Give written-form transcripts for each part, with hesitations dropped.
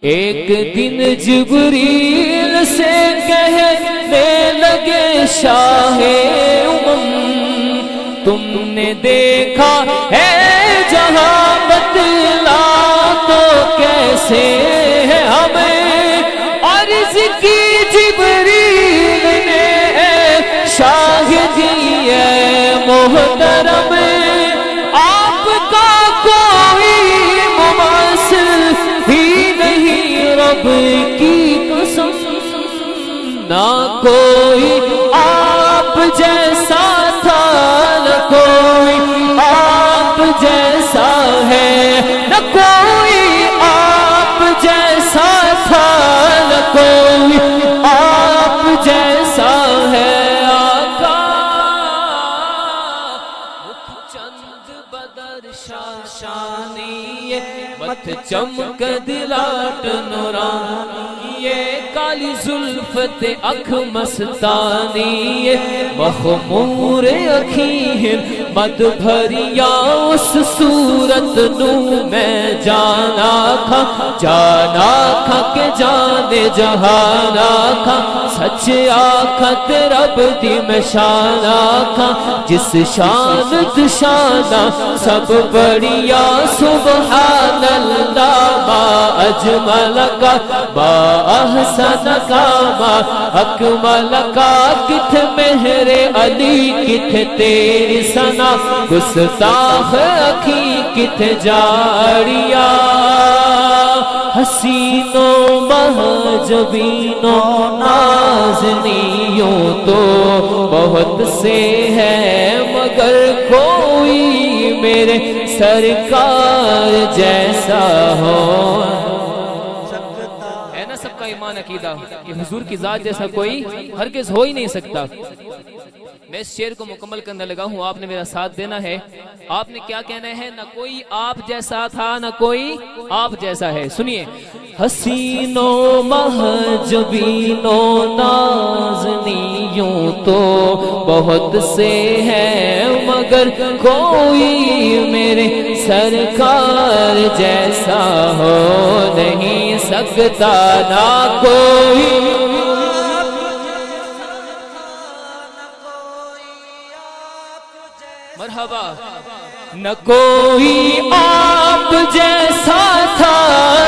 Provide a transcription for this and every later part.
ایک دن جبریل سے کہنے لگے شاہ امم تم نے دیکھا ہے جہاں بتلا تو کیسے ہے ہمیں عرض کی جبریل نے شاہ جی محترم آپ کا کوئی مماثل ہی نہیں رب کی قسم نہ کوئی آپ جیسا تھا نہ کوئی آپ جیسا ہے نہ کوئی آپ جیسا تھا نہ کوئی آپ جیسا ہے آقا چند بدر شاشانی مت چمک دلاٹ نورانی کالی زلفت اکھ مستانی مخمور اکھیں مد بھریا اس صورت نو میں جانا کھا کہ جانے جہانا کھا سچ آکھت رب دی میں شانا کھا جس شان دشانہ سب بڑیا سبحان اللہ ما اجمل کا ما احسن کا ما اکمل کا کتھ مہر علی کتھ تیری ثنا گستاخ اکھی کتھ جاریا حسینوں مہجبینوں نازنیوں تو بہت سے ہیں مگر کوئی میرے سرکار جیسا ہو ہے نا سب کا ایمان عقیدہ کہ حضور کی ذات جیسا کوئی ہرگز ہو ہی نہیں سکتا میں اس شعر کو مکمل کرنے لگا ہوں آپ نے میرا ساتھ دینا ہے آپ نے کیا کہنا ہے نہ کوئی آپ جیسا تھا نہ کوئی آپ جیسا ہے سنیے حسینوں مہجبینوں نازنیوں تو بہت سے ہیں مگر کوئی میرے سرکار جیسا ہو نہیں سکتا نہ کوئی مرحبا نہ کوئی آپ جیسا تھا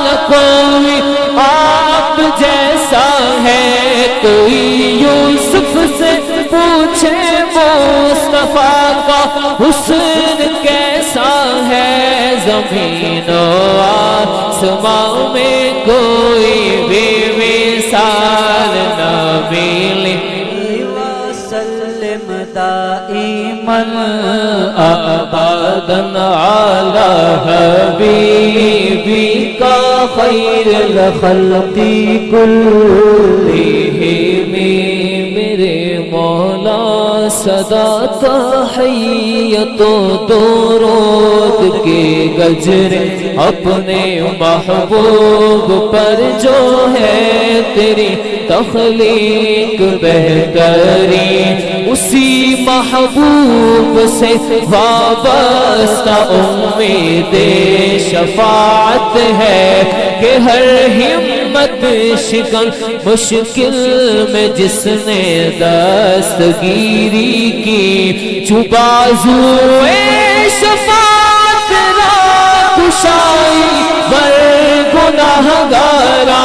نہ کوئی آپ جیسا ہے کوئی یوسف سے پوچھے مصطفیٰ کا حسن کیسا ہے زمین و آسمان میں کوئی بھی مثال نہ ملے وسلم دائما ابدا علی حبیبک خیر الخلق کلہم میرے مولا صدا تحیت و درود کے گجرے اپنے محبوب پر جو ہے تیری تخلیق بہترین اسی محبوب سے وابستہ امید شفاعت ہے کہ ہر ہمت شکن مشکل میں جس نے دستگیری کی بازوئے شفاعت را کشائی بر گناہگارا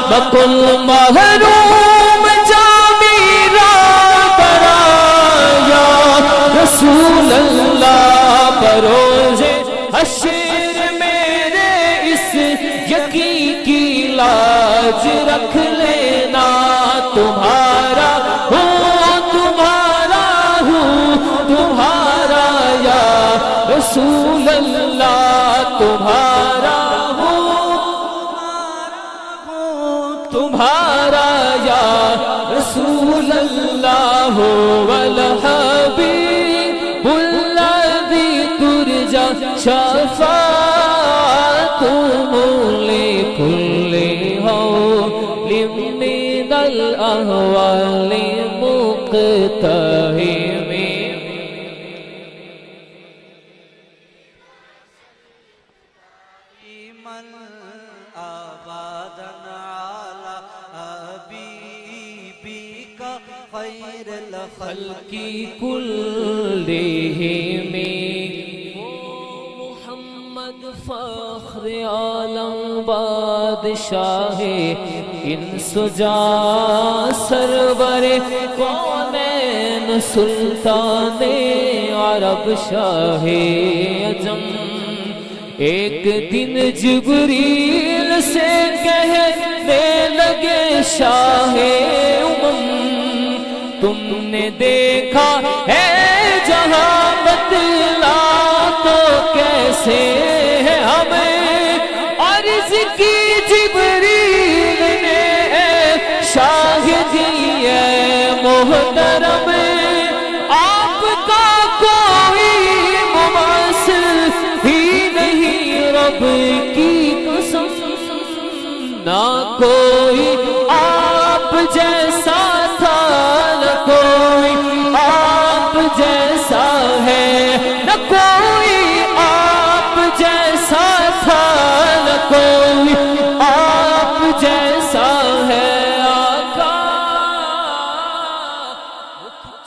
بکل محروم جامیرا برایا رسول اللہ بروز حشر میرے اس یقین کی لاج رکھ لینا تمہارا یا رسول اللہ تمہارا تمہارا یا رسول اللہ والحبیب الذی ترجى شفاعته لكل هول من الأهوال مقتحم من آباد خلق کلہم محمد فخر عالم بادشاہ انس و جاں سرور کونین سلطان عرب شاہ عجم ایک دن جبریل سے کہنے لگے شاہ امم تم نے دیکھا ہے جہاں بتلا تو کیسے ہے ہمیں عرض کی جبریل نے شاہدی ہے محترم آپ کا کوئی مماثل ہی نہیں رب کی قسم نہ کوئی آپ جیسا تھا نہ کوئی آپ جیسا ہے نہ کوئی آپ جیسا تھا نہ کوئی آپ جیسا ہے آقا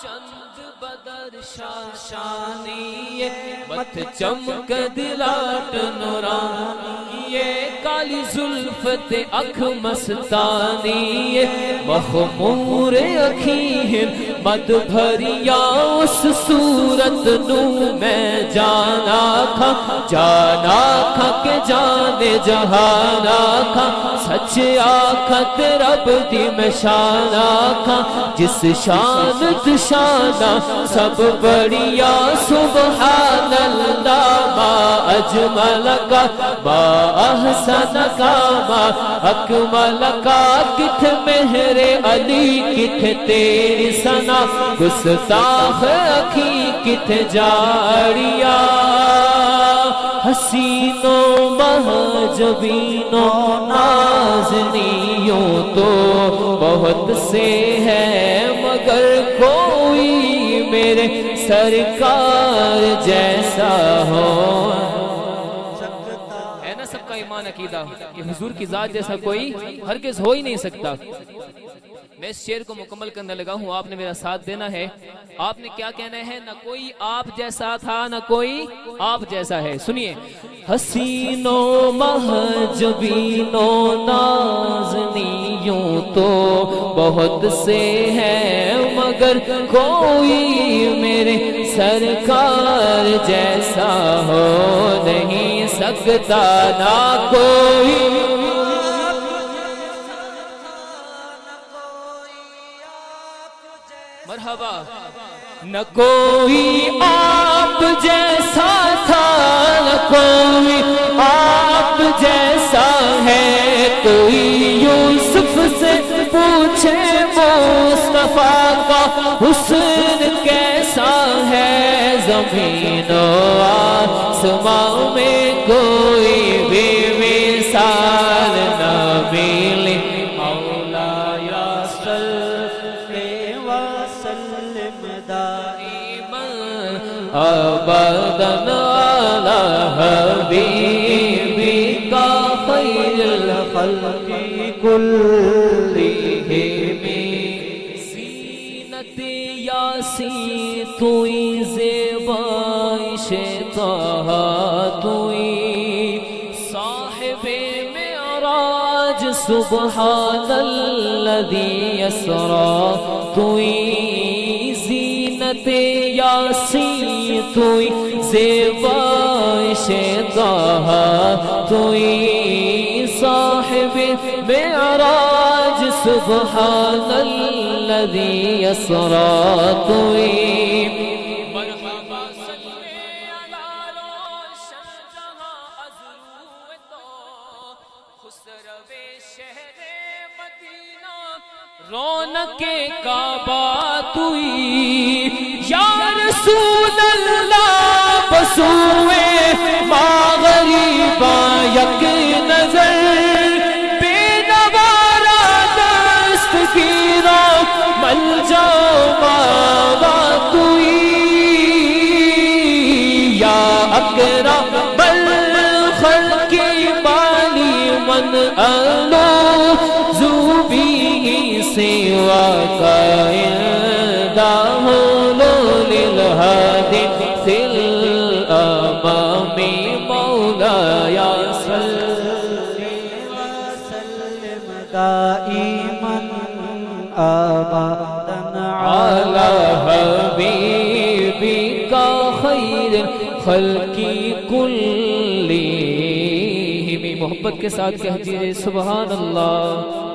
چند بدر شاشانی مت چمک دلاٹ نورانی کالی زلفت اکھ مستانی مخمور اکھیں مد بھریا اس صورت نو میں جانا کھا کہ جانے جہانا کھا سچ آکھت رب دی میں شانا کھا جس شانت شانہ سب بڑیا سبحان اللہ ما اجمل کا ما احسن کا ما اکمل کا کتھ مہر علی کتھ تیری سنا گستاخ اکھی کتھ جاڑیا حسینوں مہجبینوں نازنیوں تو بہت سے ہیں مگر کوئی میرے سرکار جیسا ہو ہے نا سب کا ایمان عقیدہ کہ حضور کی ذات جیسا کوئی ہرگز ہو ہی نہیں سکتا میں اس شعر کو مکمل کرنے لگا ہوں آپ نے میرا ساتھ دینا ہے آپ نے کیا کہنا ہے نہ کوئی آپ جیسا تھا نہ کوئی آپ جیسا ہے سنیے حسینوں مہجبینوں نازنیوں تو بہت سے ہیں مگر کوئی میرے سرکار جیسا ہو نہیں سکتا نہ کوئی مرحبا نہ کوئی آپ جیسا تھا نہ کوئی آپ جیسا ہے کوئی یوسف سے پوچھے مصطفیٰ کا حسن کیسا ہے زمین و آسمان میں کوئی بھی مثال نہ ملے مولا یا ابداً علی حبیبک خیر الخلق کلہم زینت یاسین توئی زیبائش طہ توئی صاحب معراج سبحان الذی اسریٰ توئی زینت یاسین توئی زیبائش طہ توئی صاحب معراج سبحان الذی اسریٰ توئی مرحبا صلی علی روشن جہاں ازرو تو خسرو شہر مدینہ رونق کعبہ توئی یا رسول اللہ بسوئے مغربا یک نظر بے نوارا دست گیرا مل جاؤ ماوا توئی یا اکرم الخلق بالی من الو عندهم للهادي في الأمام مولاي صل وسلم دائما أبدا على حبيبك خير الخلق كلهم. محبت کے ساتھ کہہ دیجیے سبحان اللہ.